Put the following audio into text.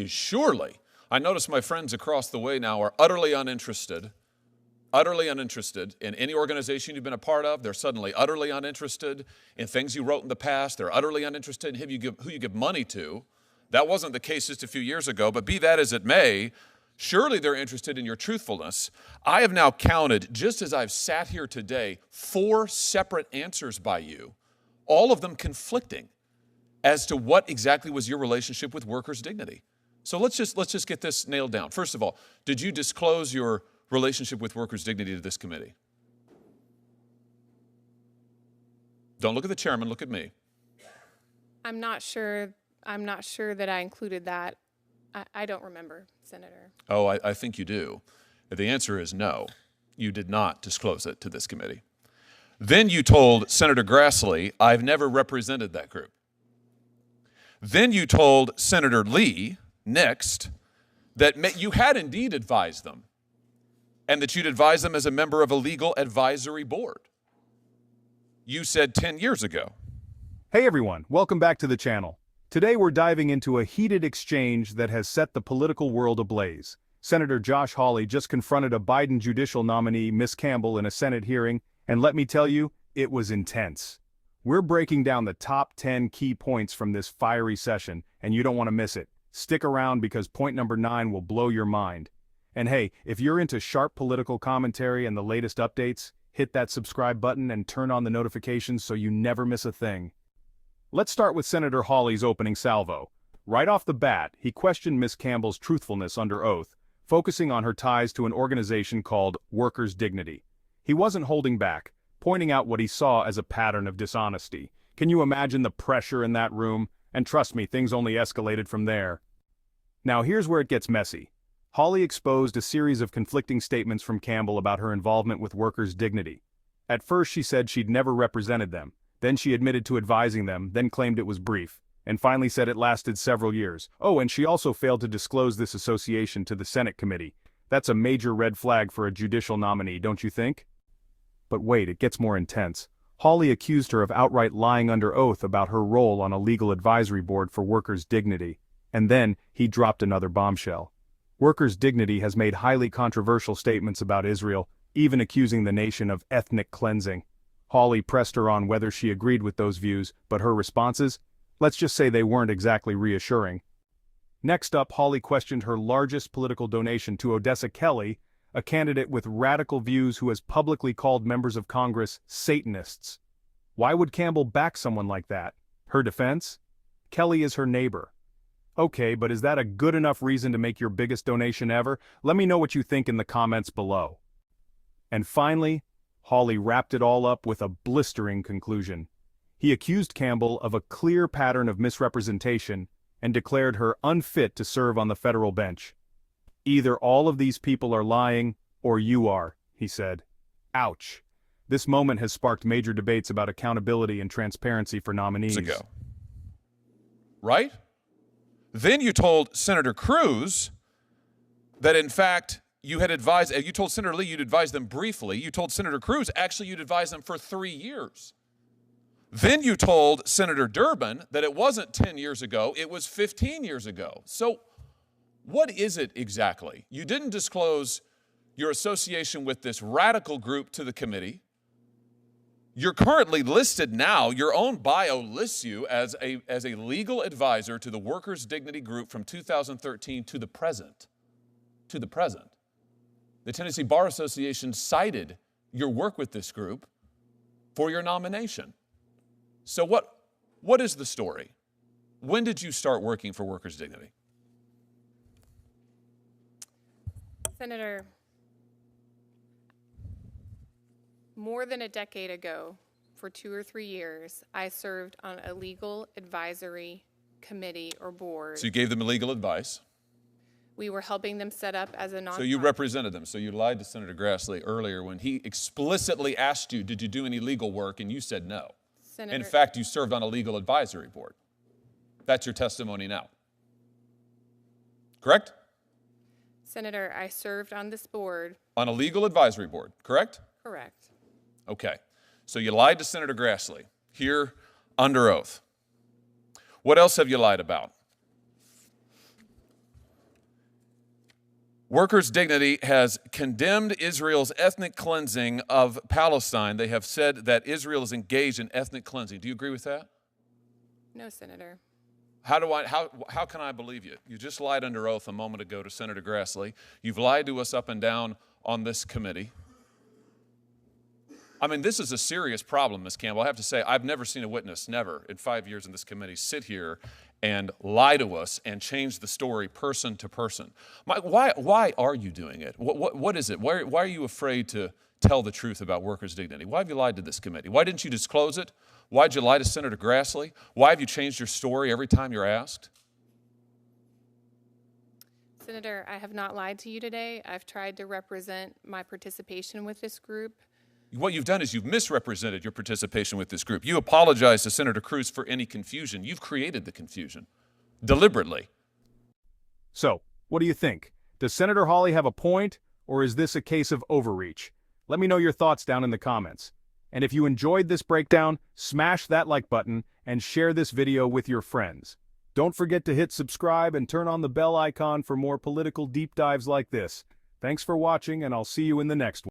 is surely, I notice my friends across the way now are utterly uninterested in any organization you've been a part of. They're suddenly utterly uninterested in things you wrote in the past. They're utterly uninterested in who you give money to. That wasn't the case just a few years ago, but be that as it may, surely they're interested in your truthfulness. I have now counted, just as I've sat here today, 4 separate answers by you, all of them conflicting as to what exactly was your relationship with workers' dignity. So let's just get this nailed down. First of all, did you disclose your relationship with workers' dignity to this committee? Don't look at the chairman, look at me. I'm not sure that I included that. I don't remember, Senator. Oh, I think you do. The answer is no. You did not disclose it to this committee. Then you told Senator Grassley, I've never represented that group. Then you told Senator Lee, next, that you had indeed advised them, and that you'd advise them as a member of a legal advisory board. You said 10 years ago. Hey everyone, welcome back to the channel. Today we're diving into a heated exchange that has set the political world ablaze. Senator Josh Hawley just confronted a Biden judicial nominee, Ms. Campbell, in a Senate hearing, and let me tell you, it was intense. We're breaking down the top 10 key points from this fiery session, and you don't want to miss it. Stick around because point number 9 will blow your mind. And hey, if you're into sharp political commentary and the latest updates, hit that subscribe button and turn on the notifications so you never miss a thing. Let's start with Senator Hawley's opening salvo. Right off the bat, he questioned Ms. Campbell's truthfulness under oath, focusing on her ties to an organization called Workers' Dignity. He wasn't holding back, pointing out what he saw as a pattern of dishonesty. Can you imagine the pressure in that room? And trust me, things only escalated from there. Now here's where it gets messy. Hawley exposed a series of conflicting statements from Campbell about her involvement with Workers' Dignity. At first she said she'd never represented them, then she admitted to advising them, then claimed it was brief, and finally said it lasted several years. Oh, and she also failed to disclose this association to the Senate committee. That's a major red flag for a judicial nominee, don't you think? But wait, it gets more intense. Hawley accused her of outright lying under oath about her role on a legal advisory board for Workers' Dignity. And then, he dropped another bombshell. Workers' Dignity has made highly controversial statements about Israel, even accusing the nation of ethnic cleansing. Hawley pressed her on whether she agreed with those views, but her responses? Let's just say they weren't exactly reassuring. Next up, Hawley questioned her largest political donation to Odessa Kelly, a candidate with radical views who has publicly called members of Congress Satanists. Why would Campbell back someone like that? Her defense? Kelly is her neighbor. Okay, but is that a good enough reason to make your biggest donation ever? Let me know what you think in the comments below. And finally, Hawley wrapped it all up with a blistering conclusion. He accused Campbell of a clear pattern of misrepresentation and declared her unfit to serve on the federal bench. Either all of these people are lying, or you are, he said. Ouch. This moment has sparked major debates about accountability and transparency for nominees. Ago. Right? Then you told Senator Cruz that in fact you told Senator Lee you'd advised them briefly. You told Senator Cruz actually you'd advised them for 3 years. Then you told Senator Durbin that it wasn't 10 years ago, it was 15 years ago. So what is it exactly? You didn't disclose your association with this radical group to the committee. You're currently listed now, your own bio lists you as a legal advisor to the Workers' Dignity Group from 2013 to the present. To the present. The Tennessee Bar Association cited your work with this group for your nomination. So what is the story? When did you start working for Workers' Dignity? Senator, more than a decade ago, for 2 or 3 years, I served on a legal advisory committee or board. So you gave them legal advice. We were helping them set up as a nonprofit. So you represented them. So you lied to Senator Grassley earlier when he explicitly asked you, did you do any legal work? And you said no. Senator, in fact, you served on a legal advisory board. That's your testimony now. Correct? Senator, I served on this board. On a legal advisory board, correct? Correct. Okay. So you lied to Senator Grassley here under oath. What else have you lied about? Workers' Dignity has condemned Israel's ethnic cleansing of Palestine. They have said that Israel is engaged in ethnic cleansing. Do you agree with that? No, Senator. How can I believe you? You just lied under oath a moment ago to Senator Grassley. You've lied to us up and down on this committee. I mean, this is a serious problem, Ms. Campbell. I have to say, I've never seen a witness, never, in 5 years in this committee, sit here and lie to us and change the story person to person. Why are you doing it? What is it? Why are you afraid to tell the truth about workers' dignity? Why have you lied to this committee? Why didn't you disclose it? Why did you lie to Senator Grassley? Why have you changed your story every time you're asked? Senator, I have not lied to you today. I've tried to represent my participation with this group. What you've done is you've misrepresented your participation with this group. You apologize to Senator Cruz for any confusion. You've created the confusion deliberately. So, what do you think? Does Senator Hawley have a point, or is this a case of overreach? Let me know your thoughts down in the comments. And if you enjoyed this breakdown, smash that like button and share this video with your friends. Don't forget to hit subscribe and turn on the bell icon for more political deep dives like this. Thanks for watching, and I'll see you in the next one.